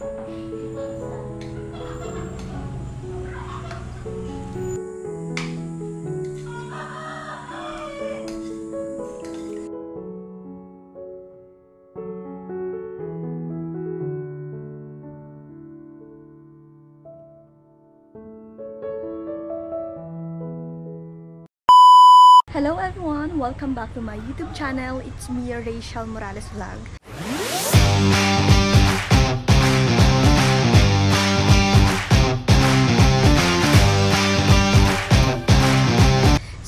Hello everyone! Welcome back to my YouTube channel. It's me, Rachel Morales Vlog.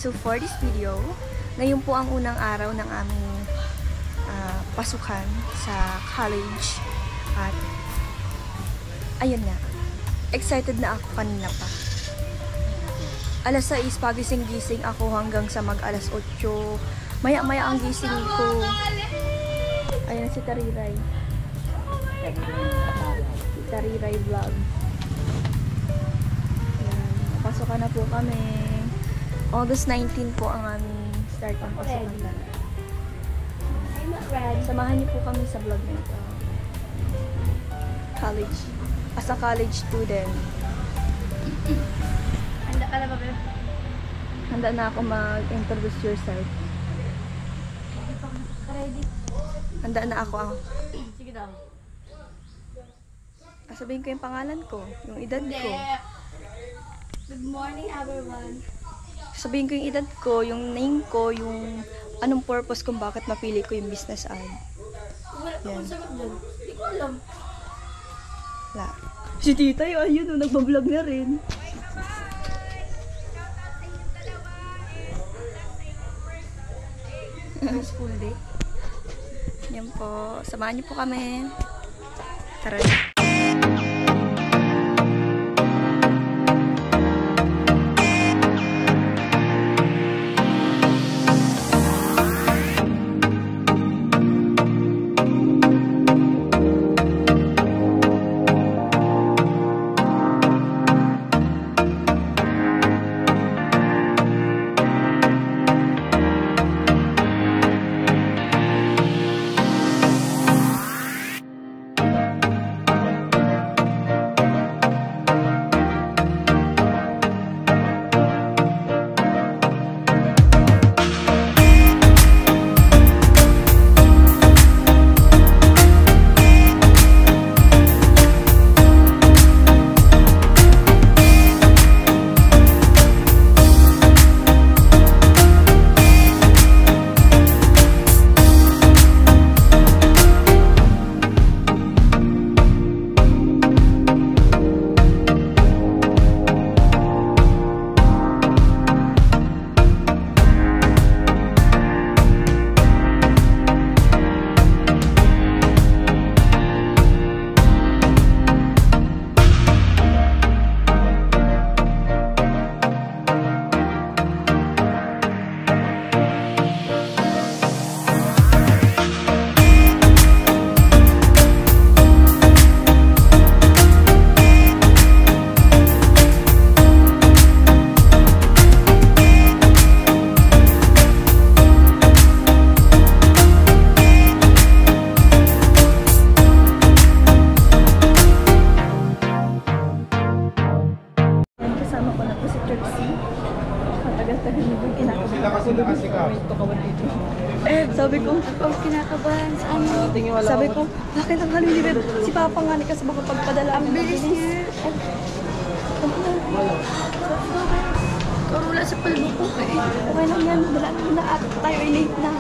So for this video, ngayon po ang unang araw ng aming pasukan sa college. At ayun na, excited na ako kanina pa. Alas 6, pagising-gising ako hanggang sa mag-alas 8. Maya-maya ang gising ko. Ayan si Tariray. Si Tariray Vlog. Ayan, pasukan na po kami. August 19 po ang aming start ng pasukan. Samahan niyo po kami sa vlog na ito. College. As a college student. Handa na ako mag-introduce yourself. Handa na ako. Sige daw. Sabihin ko yung pangalan ko, yung edad ko. Good morning everyone. Sabihin ko yung edad ko, yung name ko, yung anong purpose kung bakit napili ko yung business ad. Wala akong sagot dyan. Hindi ko alam. Wala. Si tita yun, ayun, nagbablog na rin. School day. Yan po. Samahan niyo po kami. Tara. Sabi ko, kinakabahan sa ano? Sabi ko, bakit ang halilibid? Si Papa nga ni kasi baka pagpadala ang bilis niya. Karula sa palbo ko eh. Okay lang yan, wala na at tayo ay late na.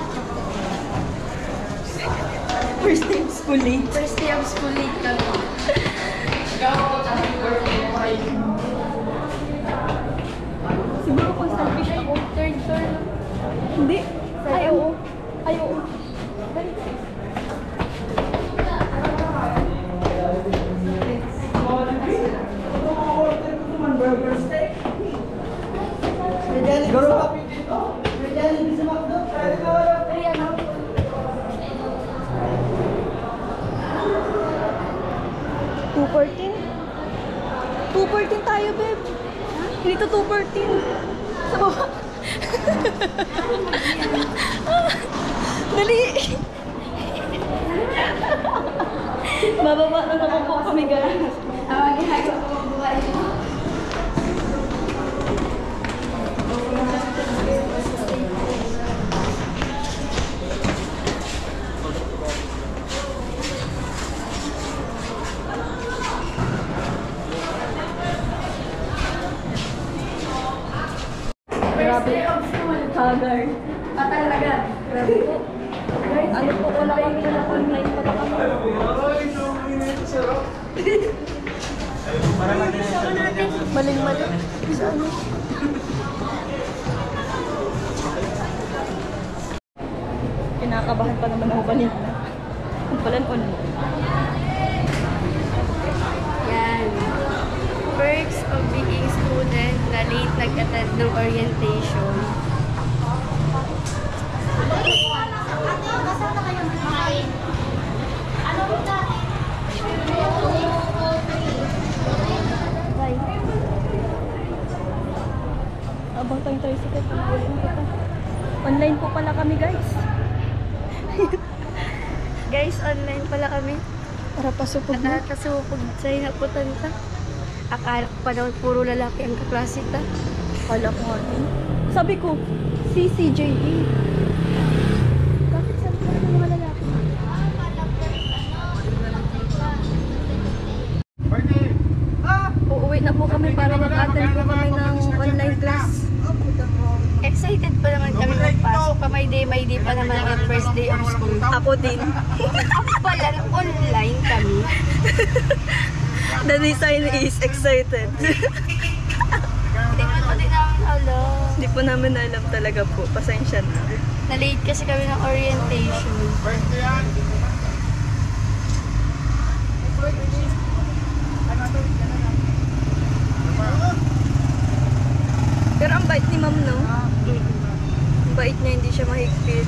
First day of school late. First day of school late kami. Siguro kung selfish ako. Third floor. Hindi. Ayaw. Ayaw. $2.14 tayo, babe. Dito $2.14. Sa baba. Dali. Bababa na naman po kami guys. Ang ginagawa ko mabuhay mo. Grabe. Hagar. Patalaga. Grabe po. Ano po, wala kami na online pala kami. Maling-mali. Sa ano? Kinakabahan pa naman ako kanina. Kung palan online. Yan. Perks of being student na late nag-attend ng orientation. Bye. Abang tayong tricycle. Online po pala kami guys. Guys, online pala kami. Para pasupog na. Nakakasupog sa'yo na po tanta. Akala ko pa daw puro lalaki ang kaklase ta. Kala ko nga din. Sabi ko, CCJD. Bakit sabi ko ng mga lalaki? Uuwi na po kami para mag-attend po kami ng online class. Excited pa naman kami magpasok. May day pa naman ang first day of school. Ako din. Ako pala, online kami. The design is excited. Hindi ko din namin alam. Hindi po namin alam talaga po. Pasensya na. Na-late kasi kami ng orientation. Pero ang bait ni ma'am, no? Ang bait niya, hindi siya mahigpit.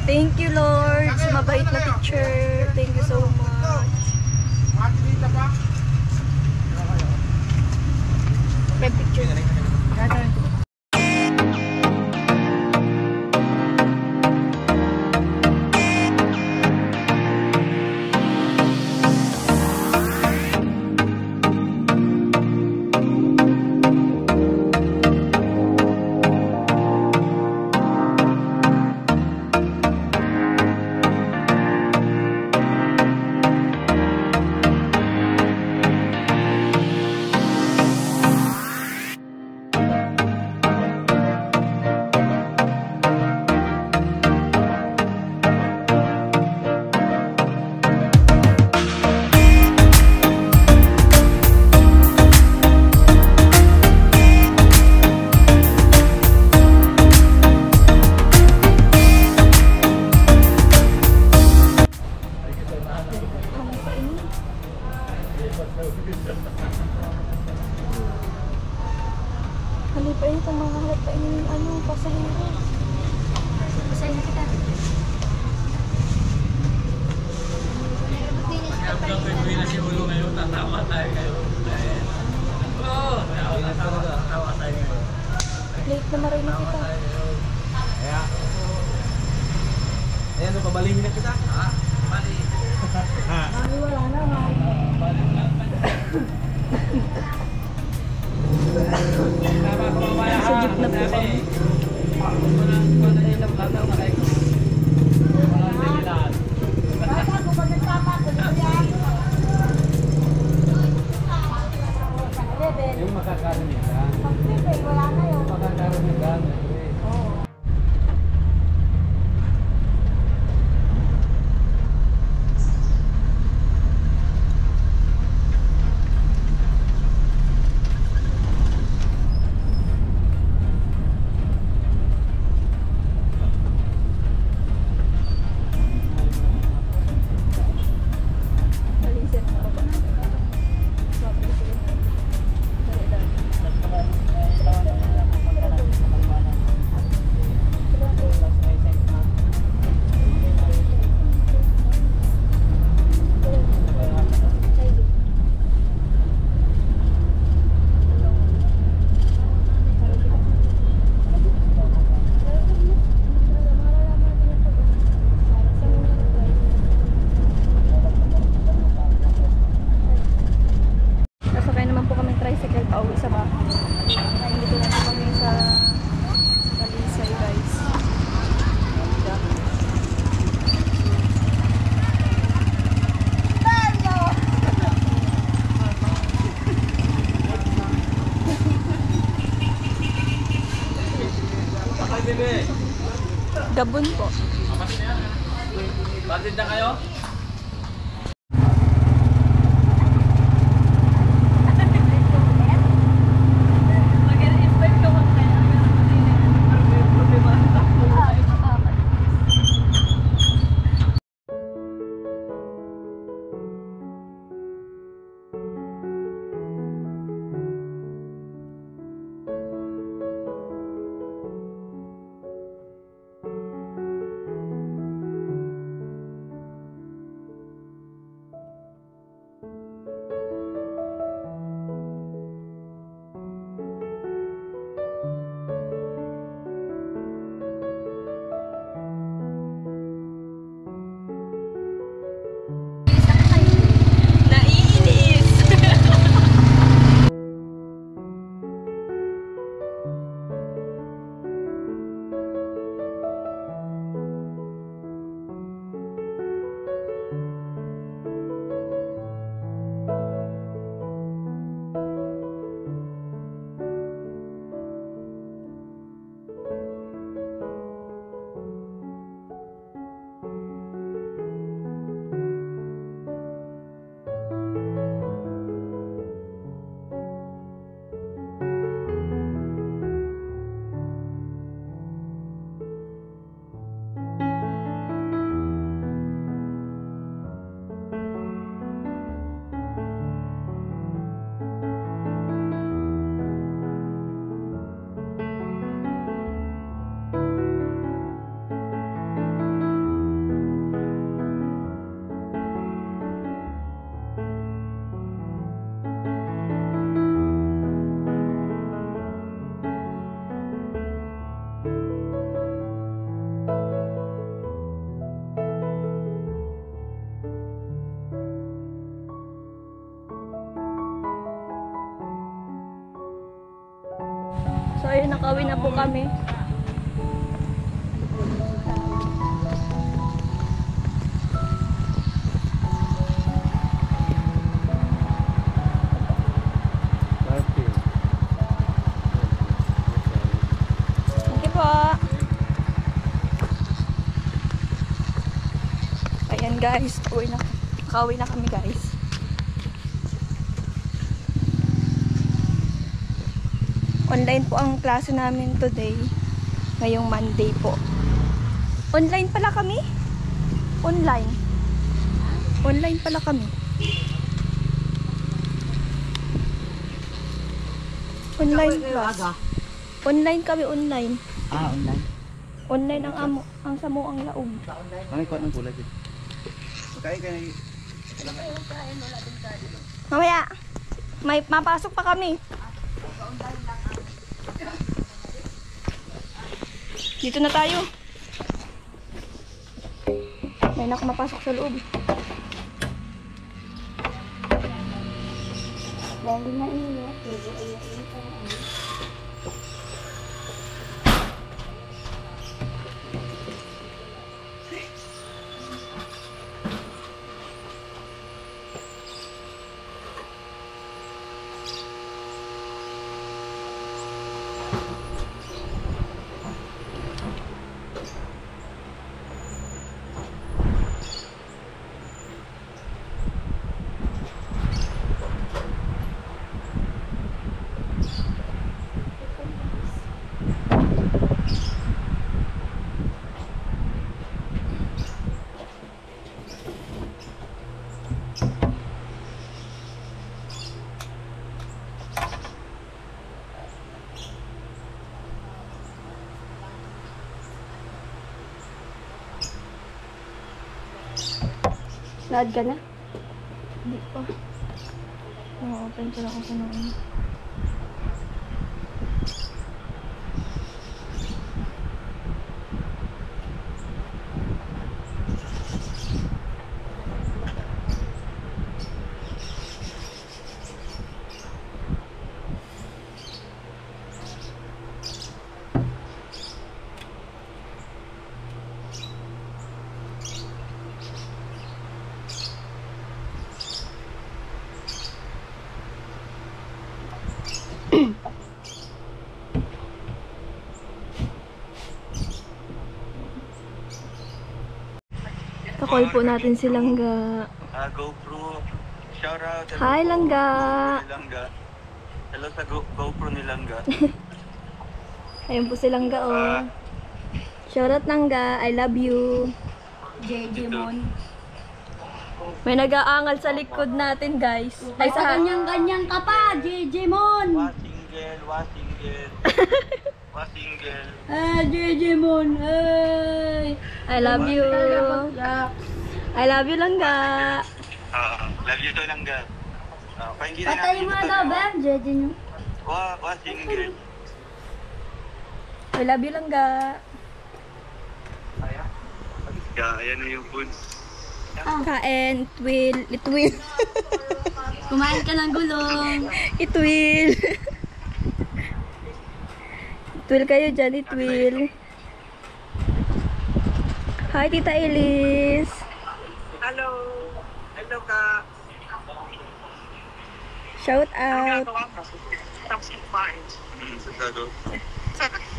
Thank you, Lord, sa mabait na teacher. Thank you so much. May picture. Halipain itong mga halipain yung ano, pasahero. Basahin na kita. Pagkakuwi na si Ulo ngayon, tatawa tayo ngayon. Oo, tatawa tayo ngayon. Late na maray na kita. Kaya, ayan, pabalingin na kita. Ha? Bali. Mami, wala na, mami. Sa jeep na po kami. Yung makakarinig ka. Makakarinig ka. Gabon po. Batid na kayo? So ayun, nakauwi na po kami. Thank you po. Ayan guys, nakauwi na kami guys. Online po ang klase namin today. Ngayong Monday po. Online pala kami? Online. Online pala kami. Online class. Online kami, online. Ah, online. Online ang samo ang laog. Kami kuha ng kulay dito. Kaya Mamaya, may mapasok pa kami. Dito na tayo. May nakamapasok sa loob. Lalo na init. Laad ka na? Hindi pa. Open ko lang ako noon. Pa-call po natin si Langga. GoPro. Shout out. Hi, Langga. Langga. Hello sa GoPro ni Langga. Ayun po si Langga, oh. Shoutout, Langga. I love you. JJ Mon. May nag-aangal sa likod natin, guys. Ay, sa Ganyan-ganyan ka pa, JJ Mon. Wasingel, wasingel. Wasingel. JJ Mon. Ay. I love you. I love you, Langga. Love you to Langga. Pakinggan Patay mo na daw, Ben. JJ nyo. Wasingel. I love you, Langga. Ayan na yung food. Kain, it will. Kumain ka ng gulong. It will. It will kayo dyan, it will. Hi, Tita Elise. Hello. Hello ka. Shout out. Sagado.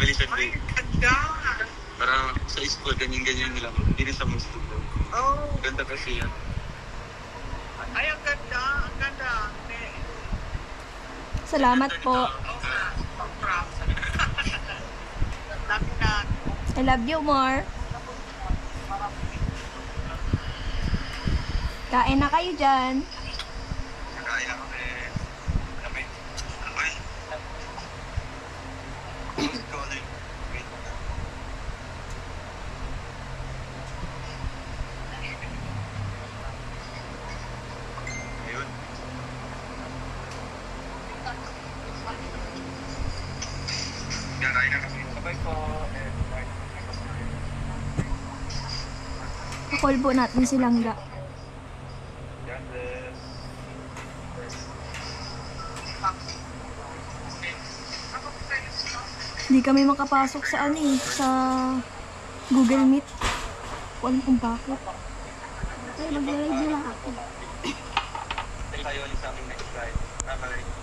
Bilisan din. Para sa school, ganyan-ganyan nila. Hindi rin sa mga school. Oh. Ganda kasi yan. Ay, ang ganda. Ang ganda. Salamat po. I love you more. Kain na kayo dyan. Kaya kami. Kami. Ay. Who's calling? Wait. Ayun. Kaya na kami. Sabay po. Call po natin si Langga. Hindi kami makapasok sa sa Google Meet. Kung kung bakit. Ay, mag-live na lang ako. Tayo ulit sa aming next slide. Bye-bye.